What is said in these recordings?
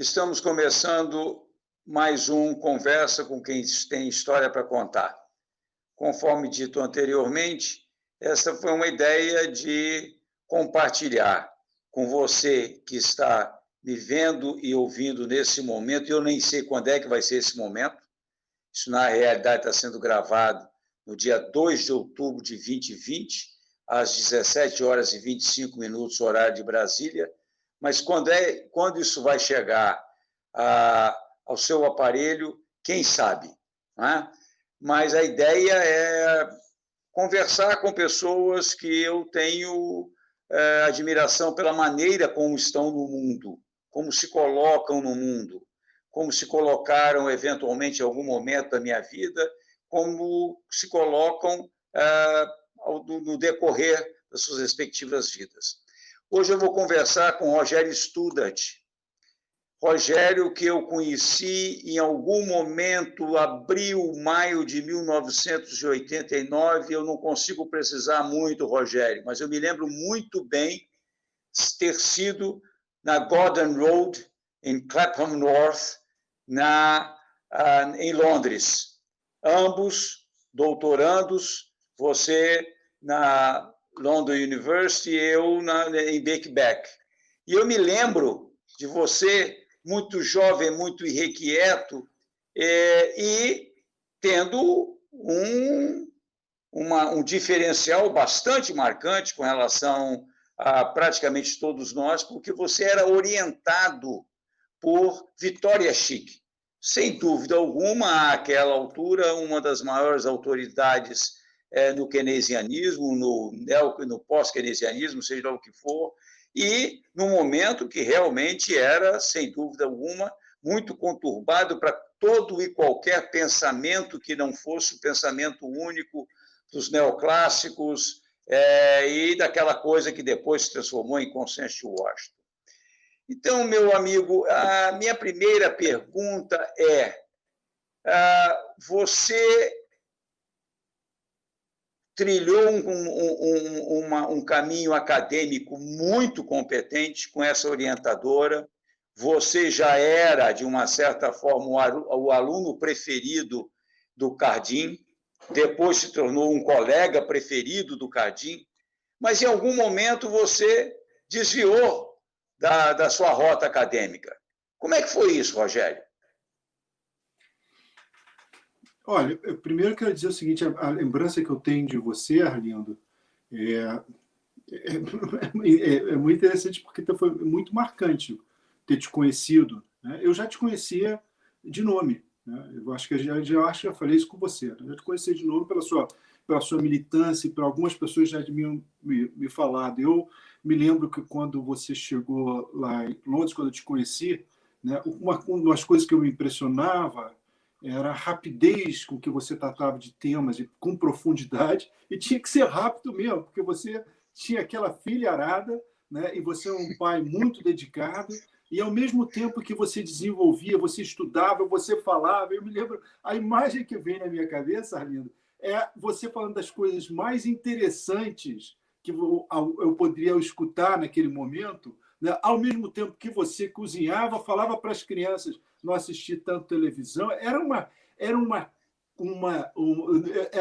Estamos começando mais um Conversa com quem tem história para contar. Conforme dito anteriormente, essa foi uma ideia de compartilhar com você que está me vendo e ouvindo nesse momento. Eu nem sei quando é que vai ser esse momento. Isso, na realidade, está sendo gravado no dia 2 de outubro de 2020, às 17 horas e 25 minutos, horário de Brasília. Mas quando isso vai chegar ao seu aparelho, quem sabe, não é? Mas a ideia é conversar com pessoas que eu tenho admiração pela maneira como estão no mundo, como se colocam no mundo, como se colocaram eventualmente em algum momento da minha vida, como se colocam no decorrer das suas respectivas vidas. Hoje eu vou conversar com Rogério Studart. Rogério, que eu conheci em algum momento, abril, maio de 1989. Eu não consigo precisar muito, Rogério, mas eu me lembro muito bem ter sido na Gordon Road, em Clapham North, em Londres. Ambos doutorandos, você na London University e eu em Birkbeck. E eu me lembro de você muito jovem, muito irrequieto, e tendo um diferencial bastante marcante com relação a praticamente todos nós, porque você era orientado por Victoria Schick. Sem dúvida alguma, àquela altura, uma das maiores autoridades no keynesianismo, no pós-keynesianismo, seja lá o que for, e num momento que realmente era, sem dúvida alguma, muito conturbado para todo e qualquer pensamento que não fosse o pensamento único dos neoclássicos e daquela coisa que depois se transformou em consenso de Washington. Então, meu amigo, a minha primeira pergunta é: você trilhou um caminho acadêmico muito competente com essa orientadora. Você já era, de uma certa forma, o aluno preferido do Cardim, depois se tornou um colega preferido do Cardim, mas em algum momento você desviou da sua rota acadêmica. Como é que foi isso, Rogério? Olha, eu primeiro quero dizer o seguinte: a lembrança que eu tenho de você, Arlindo, é muito interessante, porque foi muito marcante ter te conhecido, né? Eu já te conhecia de nome, né? Eu acho que já falei isso com você, né? Eu já te conhecia de nome pela sua militância, e por algumas pessoas já tinham me falado. Eu me lembro que quando você chegou lá em Londres, quando eu te conheci, né, uma das coisas que eu me impressionava era a rapidez com que você tratava de temas com profundidade, e tinha que ser rápido mesmo, porque você tinha aquela filharada, né, e você é um pai muito dedicado, e ao mesmo tempo que você desenvolvia, você estudava, você falava. Eu me lembro, a imagem que vem na minha cabeça, Arlindo, é você falando das coisas mais interessantes que eu poderia escutar naquele momento, né, ao mesmo tempo que você cozinhava, falava para as crianças não assistir tanto televisão. Era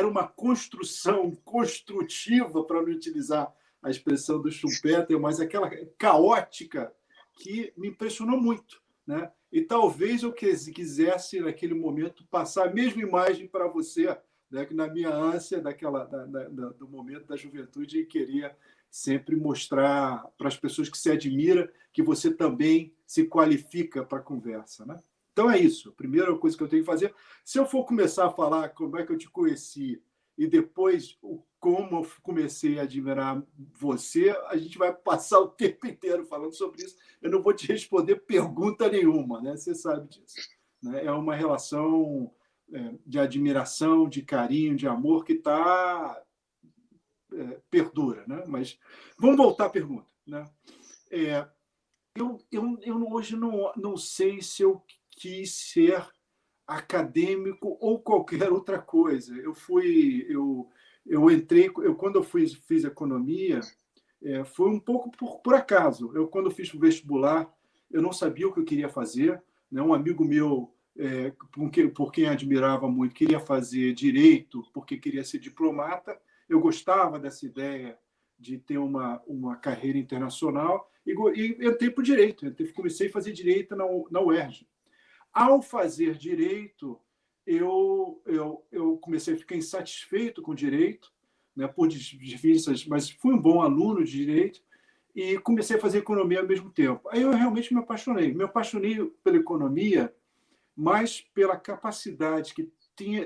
uma construção construtiva, para não utilizar a expressão do Schumpeter, mas aquela caótica que me impressionou muito, né? E talvez eu quisesse, naquele momento, passar a mesma imagem para você, né, que na minha ânsia do momento da juventude, e queria sempre mostrar para as pessoas que se admira que você também se qualifica para a conversa, né? Então é isso, a primeira coisa que eu tenho que fazer. Se eu for começar a falar como é que eu te conheci e depois como eu comecei a admirar você, a gente vai passar o tempo inteiro falando sobre isso. Eu não vou te responder pergunta nenhuma, né? Você sabe disso, né? É uma relação de admiração, de carinho, de amor que perdura, né? Mas vamos voltar à pergunta, né? Eu hoje não sei se eu quis ser acadêmico ou qualquer outra coisa. Quando eu fiz economia, foi um pouco por acaso. Quando eu fiz o vestibular, eu não sabia o que eu queria fazer, né? Um amigo meu, por quem admirava muito, queria fazer direito porque queria ser diplomata. Eu gostava dessa ideia de ter uma carreira internacional e entrei para o direito. Comecei a fazer direito na UERJ. Ao fazer direito, eu comecei a ficar insatisfeito com o direito, né, por difíceis, mas fui um bom aluno de direito e comecei a fazer economia ao mesmo tempo. Aí eu realmente me apaixonei. Me apaixonei pela economia, mas pela capacidade que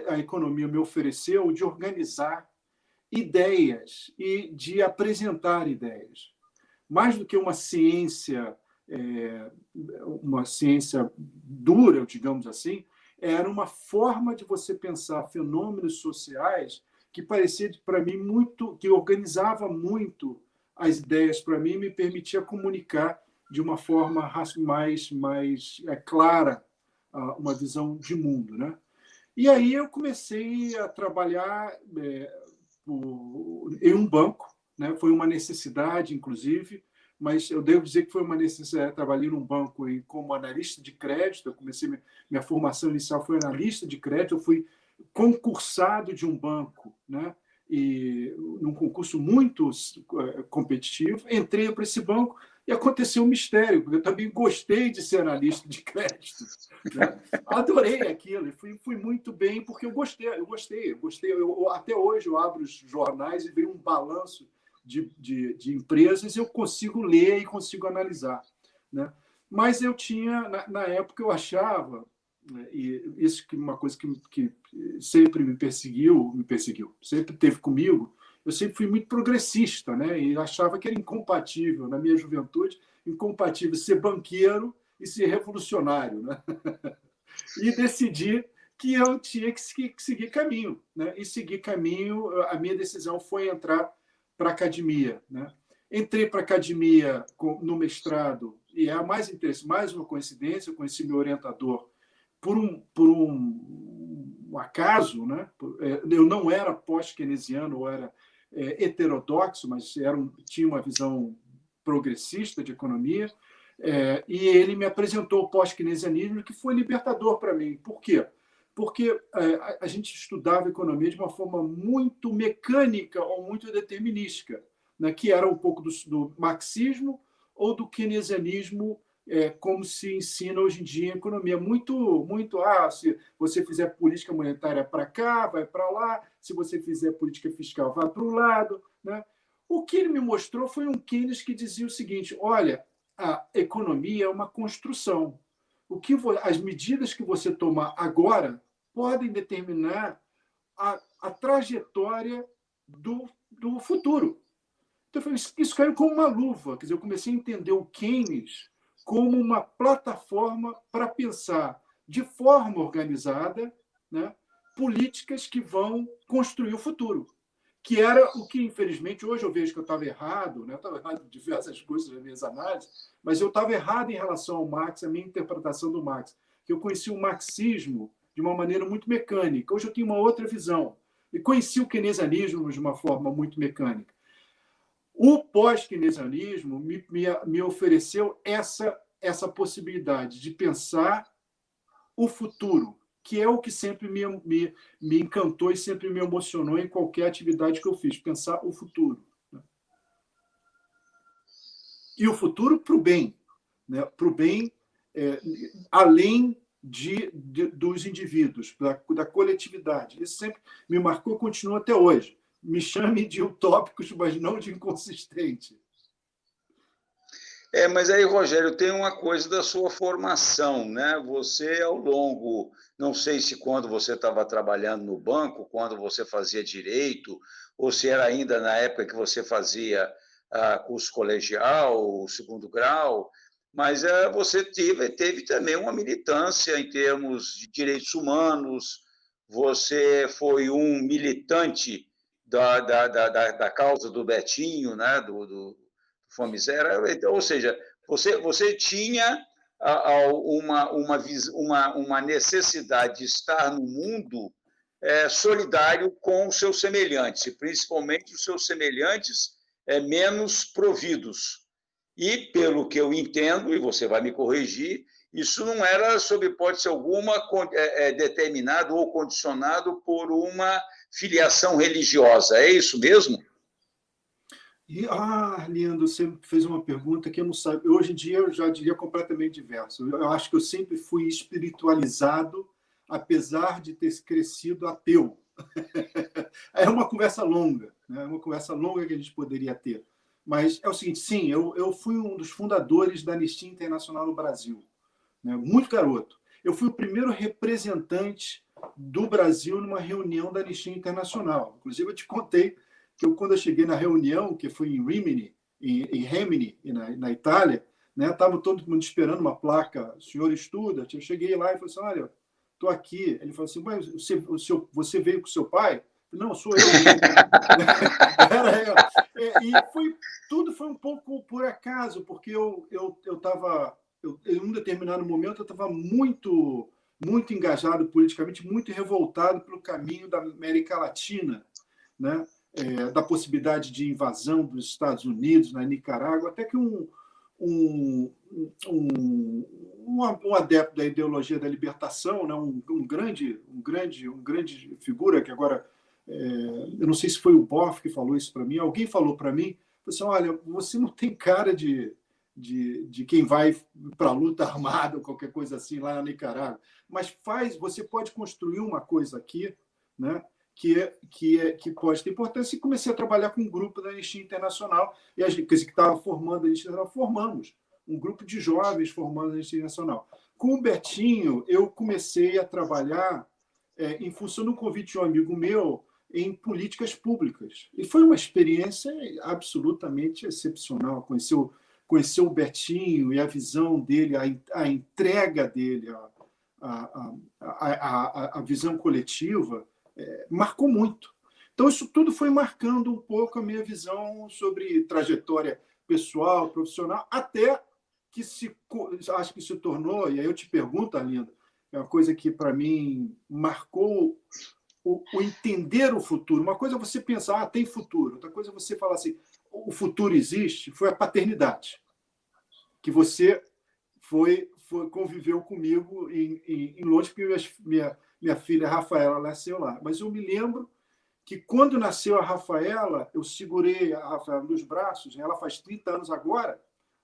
a economia me ofereceu de organizar ideias e de apresentar ideias. Mais do que uma ciência dura, digamos assim, era uma forma de você pensar fenômenos sociais que parecia para mim que organizava muito as ideias para mim e me permitia comunicar de uma forma mais clara uma visão de mundo, né? E aí eu comecei a trabalhar em um banco, né? Foi uma necessidade, inclusive, mas eu devo dizer que foi uma necessidade. Trabalhei num banco como analista de crédito. Eu comecei minha formação inicial foi analista de crédito. Eu fui concursado de um banco, né? E num concurso muito competitivo, entrei para esse banco e aconteceu um mistério, porque eu também gostei de ser analista de crédito, né? Adorei aquilo e fui muito bem porque eu gostei. Até hoje eu abro os jornais e vejo um balanço de empresas, eu consigo ler e consigo analisar, né? Mas eu tinha, na época, eu achava, né, e isso que uma coisa que sempre me perseguiu, sempre teve comigo, eu sempre fui muito progressista, né? E achava que era incompatível, na minha juventude, incompatível ser banqueiro e ser revolucionário, né? E decidi que eu tinha que seguir caminho, né? E seguir caminho, a minha decisão foi entrar para a academia, né? Entrei para a academia no mestrado, e é a mais interessante, mais uma coincidência, eu conheci meu orientador por um acaso, né? Eu não era pós-keynesiano, eu era heterodoxo, mas tinha uma visão progressista de economia, e ele me apresentou o pós-keynesianismo, que foi libertador para mim. Por quê? Porque a gente estudava economia de uma forma muito mecânica ou muito determinística, né? Que era um pouco do marxismo ou do keynesianismo, como se ensina hoje em dia em economia. Se você fizer política monetária para cá, vai para lá, se você fizer política fiscal, vai para o lado, né? O que ele me mostrou foi um Keynes que dizia o seguinte: olha, a economia é uma construção. As medidas que você tomar agora podem determinar a trajetória do futuro. Então, isso caiu como uma luva. Quer dizer, eu comecei a entender o Keynes como uma plataforma para pensar de forma organizada, né, políticas que vão construir o futuro. Que era o que, infelizmente, hoje eu vejo que eu estava errado, né? Eu estava errado em diversas coisas nas minhas análises, mas eu estava errado em relação ao Marx, a minha interpretação do Marx, que eu conheci o marxismo de uma maneira muito mecânica. Hoje eu tenho uma outra visão. E conheci o keynesianismo de uma forma muito mecânica. O pós-keynesianismo me ofereceu essa possibilidade de pensar o futuro, que é o que sempre me encantou e sempre me emocionou em qualquer atividade que eu fiz, pensar o futuro. E o futuro para o bem, né? Para o bem além dos indivíduos, da coletividade. Isso sempre me marcou e continua até hoje. Me chame de utópicos, mas não de inconsistente. Mas aí, Rogério, tem uma coisa da sua formação, né? Você, ao longo, não sei se quando você estava trabalhando no banco, quando você fazia direito, ou se era ainda na época que você fazia curso colegial, segundo grau, mas você teve também uma militância em termos de direitos humanos, você foi um militante da causa do Betinho, né? do Fome Zero, ou seja, você tinha uma necessidade de estar no mundo solidário com os seus semelhantes, e principalmente os seus semelhantes menos providos. E, pelo que eu entendo, e você vai me corrigir, isso não era, sob hipótese alguma, determinado ou condicionado por uma filiação religiosa. É isso mesmo? Lindo, você fez uma pergunta que eu não sei. Hoje em dia eu já diria completamente diverso. Eu acho que eu sempre fui espiritualizado, apesar de ter crescido ateu. É uma conversa longa, né? É uma conversa longa que a gente poderia ter. Mas é o seguinte, sim, eu fui um dos fundadores da Anistia Internacional no Brasil, né? Muito garoto. Eu fui o primeiro representante do Brasil numa reunião da Anistia Internacional. Inclusive, eu te contei que quando eu cheguei na reunião, que foi em Rimini, em Rimini, na Itália, né, estava todo mundo esperando uma placa, o senhor estuda? Eu cheguei lá e falei assim, olha, estou aqui. Ele falou assim, mas você veio com seu pai? Não, sou eu. E tudo foi um pouco por acaso, porque eu estava, em um determinado momento, eu estava muito engajado politicamente, muito revoltado pelo caminho da América Latina, né? Da possibilidade de invasão dos Estados Unidos na Nicarágua, até que um adepto da ideologia da libertação, né? um grande figura, que agora, eu não sei se foi o Boff que falou isso para mim, alguém falou para mim, assim, olha, você não tem cara de quem vai para a luta armada ou qualquer coisa assim lá na Nicarágua, mas você pode construir uma coisa aqui, né? que pode ter importância, e comecei a trabalhar com um grupo da Anistia Internacional, e a gente, que estava formando a Anistia Internacional, formamos um grupo de jovens formando a Anistia Internacional. Com o Betinho, eu comecei a trabalhar em função do convite de um amigo meu em políticas públicas. E foi uma experiência absolutamente excepcional. Conhecer o Betinho e a visão dele, a entrega dele, a visão coletiva, marcou muito. Então, isso tudo foi marcando um pouco a minha visão sobre trajetória pessoal, profissional, até que acho que se tornou, e aí eu te pergunto, Arlindo, é uma coisa que, para mim, marcou o entender o futuro. Uma coisa é você pensar, tem futuro. Outra coisa é você falar assim, o futuro existe, foi a paternidade, que você conviveu comigo em Londres, porque minha filha Rafaela nasceu lá. Mas eu me lembro que, quando nasceu a Rafaela, eu segurei a Rafaela nos braços, ela faz 30 anos agora,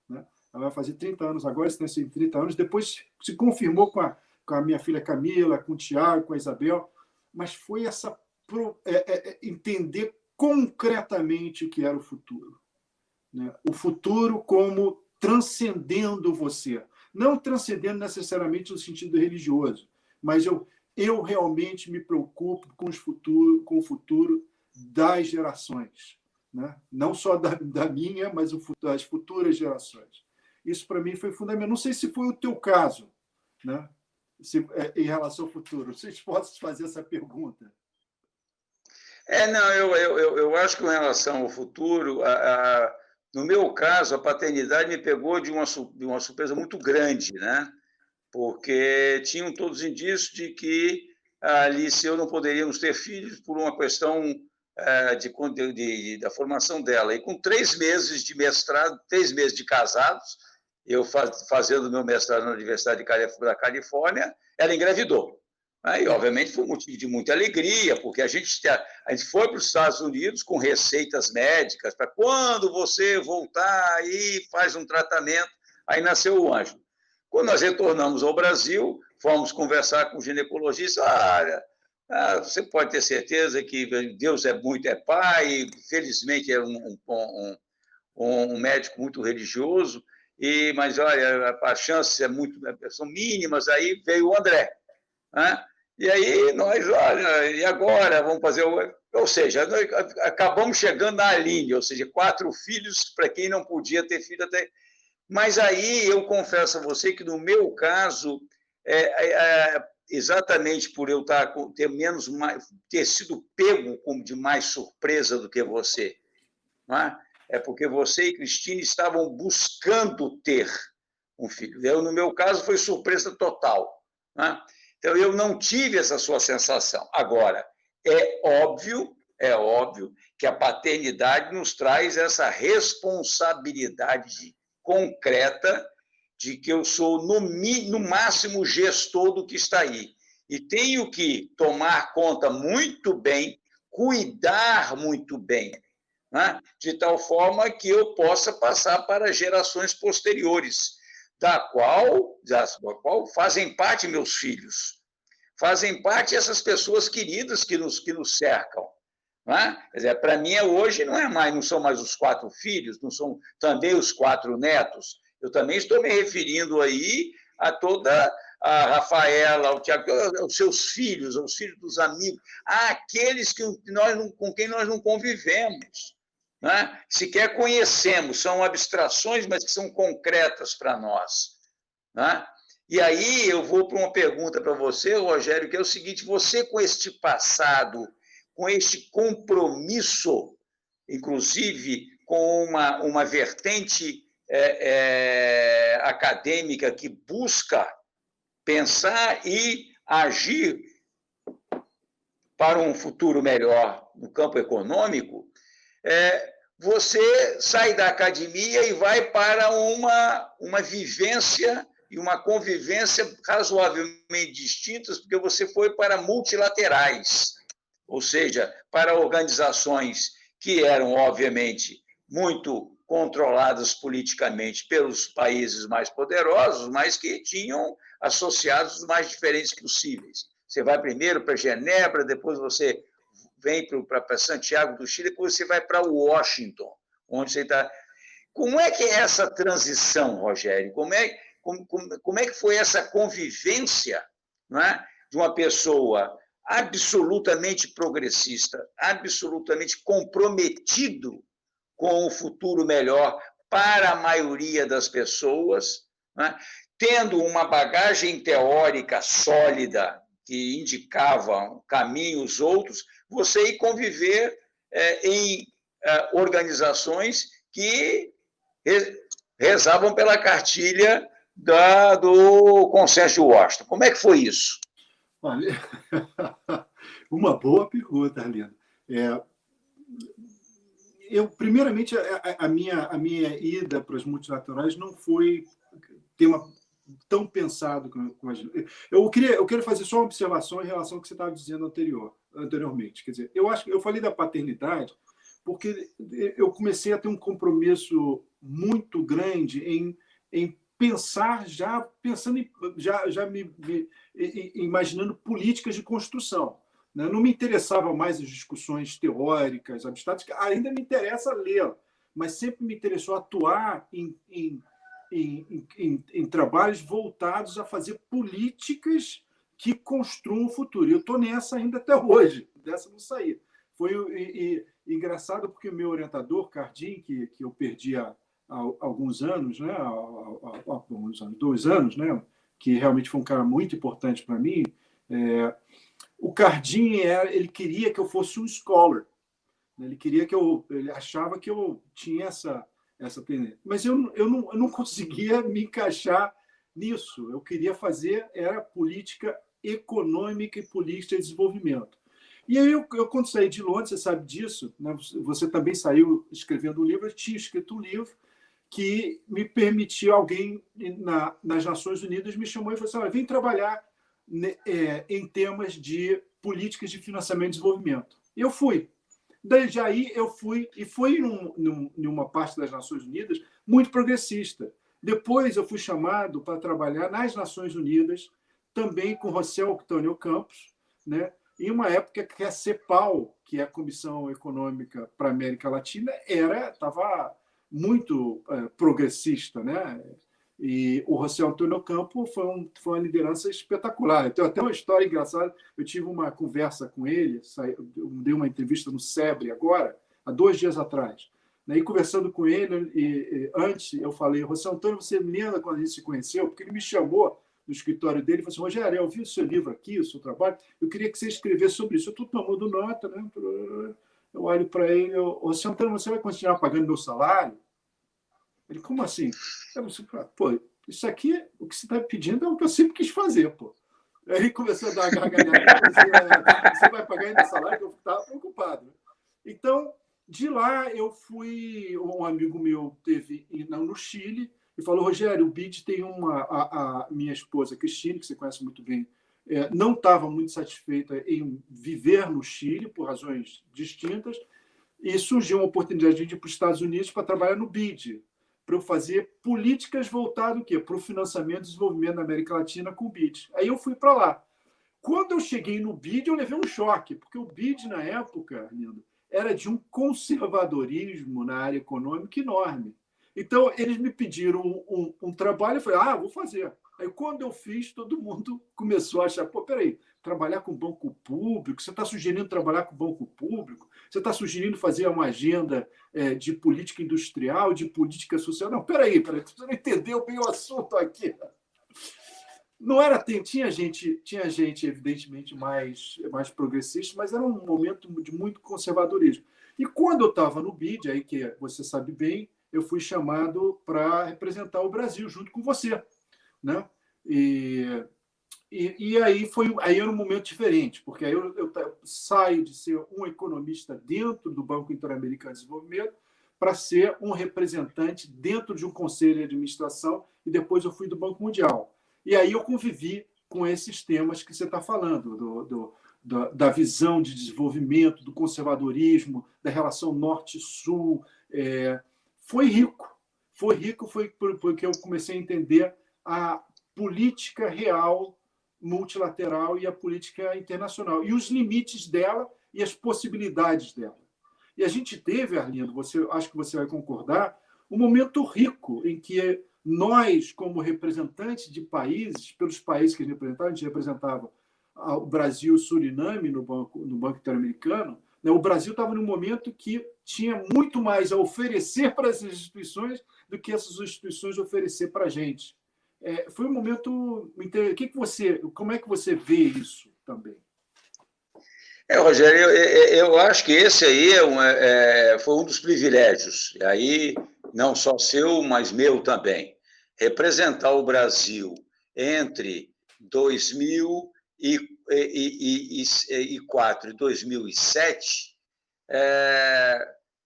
né? Ela vai fazer 30 anos agora, se tem 30 anos, depois se confirmou com a minha filha Camila, com o Tiago, com a Isabel, mas foi entender concretamente o que era o futuro, né? O futuro como transcendendo você. Não transcendendo necessariamente no sentido religioso, mas eu realmente me preocupo com o futuro das gerações, né? Não só da minha, mas das futuras gerações. Isso, para mim, foi fundamental. Não sei se foi o teu caso, né? Em relação ao futuro. Vocês podem fazer essa pergunta. Não, eu acho que, em relação ao futuro, no meu caso, a paternidade me pegou de uma surpresa muito grande, né? Porque tinham todos os indícios de que a Alice e eu não poderíamos ter filhos por uma questão da formação dela. E com 3 meses de mestrado, 3 meses de casados, eu fazendo meu mestrado na Universidade da Califórnia, ela engravidou. Aí, obviamente, foi um motivo de muita alegria, porque a gente foi para os Estados Unidos com receitas médicas para quando você voltar aí, faz um tratamento. Aí nasceu o Ângelo. Quando nós retornamos ao Brasil, fomos conversar com o ginecologista. Você pode ter certeza que Deus é pai, felizmente é um médico muito religioso, mas olha, as chances são mínimas. Aí veio o André, né? E aí nós, olha, e agora vamos fazer ou seja, nós acabamos chegando na Aline, ou seja, 4 filhos para quem não podia ter filho até. Mas aí eu confesso a você que, no meu caso, exatamente por eu ter sido pego de mais surpresa do que você, não é? É porque você e Cristina estavam buscando ter um filho. No meu caso, foi surpresa total, não é? Então, eu não tive essa sua sensação. Agora, é óbvio que a paternidade nos traz essa responsabilidade concreta de que eu sou, no máximo, gestor do que está aí. E tenho que tomar conta muito bem, cuidar muito bem, né? De tal forma que eu possa passar para gerações posteriores, da qual fazem parte meus filhos, fazem parte essas pessoas queridas que nos cercam. Né? Quer dizer, para mim, hoje não são mais os 4 filhos, não são também os 4 netos. Eu também estou me referindo aí a toda a Rafaela, ao Tiago, aos seus filhos, aos filhos dos amigos, àqueles com quem nós não convivemos, né? Sequer conhecemos, são abstrações, mas que são concretas para nós, né? E aí eu vou para uma pergunta para você, Rogério, que é o seguinte: você, com este passado, com este compromisso, inclusive com uma vertente acadêmica que busca pensar e agir para um futuro melhor no campo econômico, você sai da academia e vai para uma vivência e uma convivência razoavelmente distintas, porque você foi para multilaterais, ou seja, para organizações que eram, obviamente, muito controladas politicamente pelos países mais poderosos, mas que tinham associados os mais diferentes possíveis. Você vai primeiro para Genebra, depois você vem para Santiago do Chile, depois você vai para Washington, onde você está. Como é que é essa transição, Rogério? Como é que foi essa convivência, não é, de uma pessoa absolutamente progressista, absolutamente comprometido com o futuro melhor para a maioria das pessoas, né? Tendo uma bagagem teórica sólida que indicava caminhos outros, você ir conviver em organizações que rezavam pela cartilha do Consenso de Washington. Como é que foi isso? Olha, uma boa pergunta, Arlindo. Primeiramente, a minha ida para as multilaterais não foi tema tão pensado como eu quero fazer só uma observação em relação ao que você estava dizendo anteriormente. Quer dizer, eu falei da paternidade porque eu comecei a ter um compromisso muito grande em pensar, já me imaginando políticas de construção. Não me interessava mais as discussões teóricas, abstratas, que ainda me interessa ler, mas sempre me interessou atuar em trabalhos voltados a fazer políticas que construam o futuro. E eu estou nessa ainda até hoje, dessa não saí. Foi engraçado porque o meu orientador, Cardim, que eu perdi há alguns anos, né, há 2 anos, né, que realmente foi um cara muito importante para mim, o Cardim ele queria que eu fosse um scholar. Ele achava que eu tinha essa tendência. Mas eu não conseguia me encaixar nisso. Eu queria fazer política econômica e política de desenvolvimento. E aí, quando saí de Londres, você sabe disso, né? Você também saiu escrevendo um livro, eu tinha escrito um livro que me permitiu, alguém nas Nações Unidas me chamou e falou assim: olha, vem trabalhar em temas de políticas de financiamento e desenvolvimento. E eu fui. Desde aí eu fui, e foi numa parte das Nações Unidas muito progressista. Depois eu fui chamado para trabalhar nas Nações Unidas, também com José Octânio Campos, né? Em uma época que a CEPAL, que é a Comissão Econômica para a América Latina, estava muito progressista, né? E o José Antônio Campos foi uma liderança espetacular. Tem até uma história engraçada. Eu tive uma conversa com ele, eu dei uma entrevista no SEBRE agora, há 2 dias atrás. E conversando com ele, antes eu falei: José Antônio, você lembra quando a gente se conheceu? Porque ele me chamou no escritório dele e falou assim: Rogério, eu vi o seu livro aqui, o seu trabalho, eu queria que você escrevesse sobre isso. Eu estou tomando nota, né? Eu olho para ele: José Antônio, você vai continuar pagando meu salário? Ele: como assim? Eu disse: pô, isso aqui, o que você está pedindo é o que eu sempre quis fazer, pô. Aí ele começou a dar uma gargalhada: você vai pagar meu salário? Eu estava preocupado. Então, De lá, um amigo meu teve no Chile e falou, Rogério, o BID tem a minha esposa, Cristine, que você conhece muito bem, não estava muito satisfeita em viver no Chile, por razões distintas, e surgiu uma oportunidade de ir para os Estados Unidos para trabalhar no BID, para eu fazer políticas voltadas para o financiamento e desenvolvimento da América Latina com o BID. Aí eu fui para lá. Quando eu cheguei no BID, eu levei um choque, porque o BID, na época, Arlindo, era de um conservadorismo na área econômica enorme. Então, eles me pediram um trabalho, eu falei, vou fazer. Aí, quando eu fiz, todo mundo começou a achar, peraí, trabalhar com banco público, você está sugerindo trabalhar com banco público? Você está sugerindo fazer uma agenda de política industrial, de política social? Não, peraí, você não entendeu bem o assunto aqui. Não era, tinha gente evidentemente mais progressista, mas era um momento de muito conservadorismo. E quando eu estava no BID, aí que você sabe bem, eu fui chamado para representar o Brasil junto com você, né? E aí era um momento diferente, porque aí eu saio de ser um economista dentro do Banco Interamericano de Desenvolvimento para ser um representante dentro de um conselho de administração, e depois eu fui do Banco Mundial. E aí eu convivi com esses temas que você está falando, da visão de desenvolvimento, do conservadorismo, da relação norte-sul. Foi rico, foi porque eu comecei a entender a política real multilateral e a política internacional, e os limites dela e as possibilidades dela. E a gente teve, Arlindo, acho que você vai concordar, um momento rico em que nós, como representantes de países, pelos países que a gente representava o Brasil, o Suriname no Banco Interamericano, né? O Brasil estava num momento que tinha muito mais a oferecer para essas instituições do que essas instituições oferecer para a gente. Foi um momento... Como é que você vê isso também? Rogério, eu acho que esse aí foi um dos privilégios, e aí não só seu, mas meu também. Representar o Brasil entre 2004 e 2007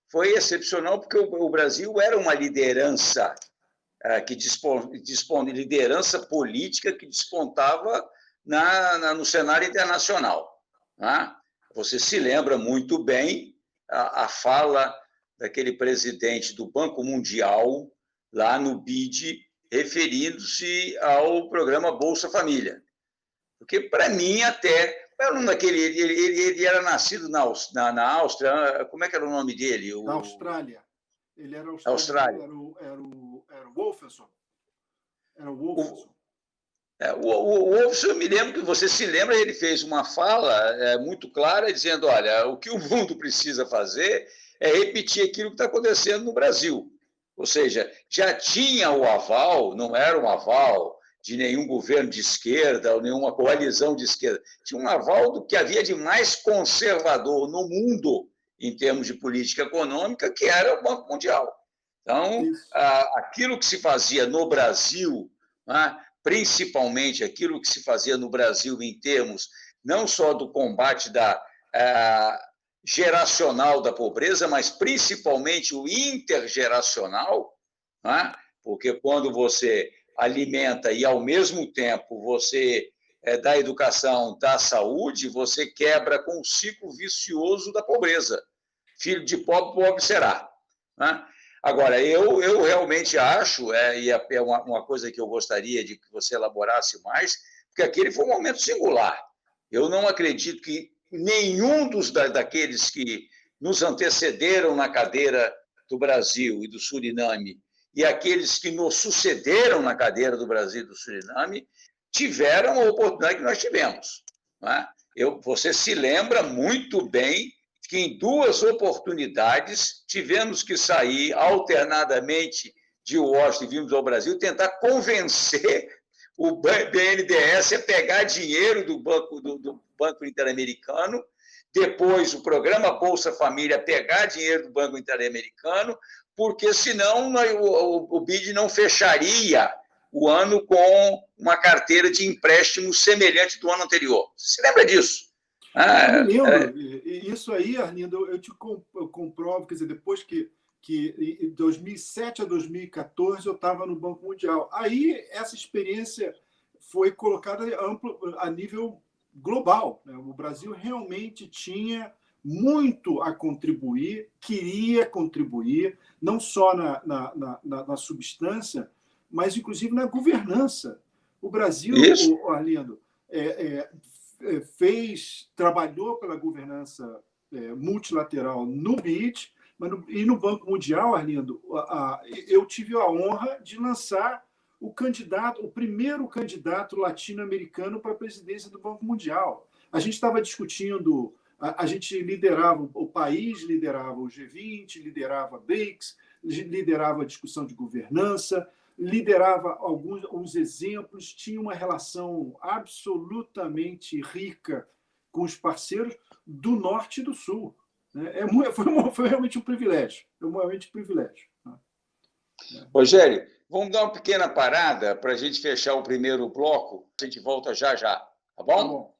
foi excepcional, porque o Brasil era uma liderança liderança política que despontava no cenário internacional. Né? Você se lembra muito bem a fala daquele presidente do Banco Mundial, lá no BID, referindo-se ao programa Bolsa Família. Porque, para mim, até... Ele era nascido na Áustria, como é que era o nome dele? Na Austrália. Ele era Austrália. Era o Wolfenson. Era o Wolfenson. O Wolfson, eu me lembro que você se lembra, ele fez uma fala muito clara, dizendo, olha, o que o mundo precisa fazer é repetir aquilo que está acontecendo no Brasil. Ou seja, já tinha o aval, não era um aval de nenhum governo de esquerda ou nenhuma coalizão de esquerda, tinha um aval do que havia de mais conservador no mundo em termos de política econômica, que era o Banco Mundial. Então, aquilo que se fazia no Brasil, né, principalmente aquilo que se fazia no Brasil em termos não só do combate geracional da pobreza, mas principalmente o intergeracional, né? Porque quando você alimenta e, ao mesmo tempo, você dá educação, dá saúde, você quebra com o ciclo vicioso da pobreza. Filho de pobre, pobre será. Né? Agora, eu realmente acho, e é uma coisa que eu gostaria de que você elaborasse mais, porque aquele foi um momento singular. Eu não acredito que nenhum daqueles que nos antecederam na cadeira do Brasil e do Suriname e aqueles que nos sucederam na cadeira do Brasil e do Suriname tiveram a oportunidade que nós tivemos. Né? Você se lembra muito bem que em 2 oportunidades tivemos que sair alternadamente de Washington e vimos ao Brasil tentar convencer o BNDES a pegar dinheiro do Banco Interamericano, depois o programa Bolsa Família pegar dinheiro do Banco Interamericano, porque senão o BID não fecharia o ano com uma carteira de empréstimo semelhante do ano anterior. Você se lembra disso? Eu me lembro, isso aí, Arlindo, eu comprovo, quer dizer, depois que em 2007 a 2014 eu estava no Banco Mundial. Aí essa experiência foi colocada a nível global, né? O Brasil realmente tinha muito a contribuir, queria contribuir, não só na substância, mas inclusive na governança. O Brasil, Arlindo, trabalhou pela governança multilateral no BID, e no Banco Mundial, Arlindo, eu tive a honra de lançar o primeiro candidato latino-americano para a presidência do Banco Mundial. A gente estava discutindo, a gente liderava, o país liderava o G20, liderava a BRICS, liderava a discussão de governança, liderava alguns exemplos, tinha uma relação absolutamente rica com os parceiros do Norte e do Sul. Foi realmente um privilégio. Rogério, vamos dar uma pequena parada para a gente fechar o primeiro bloco. A gente volta já já, tá bom? Tá bom.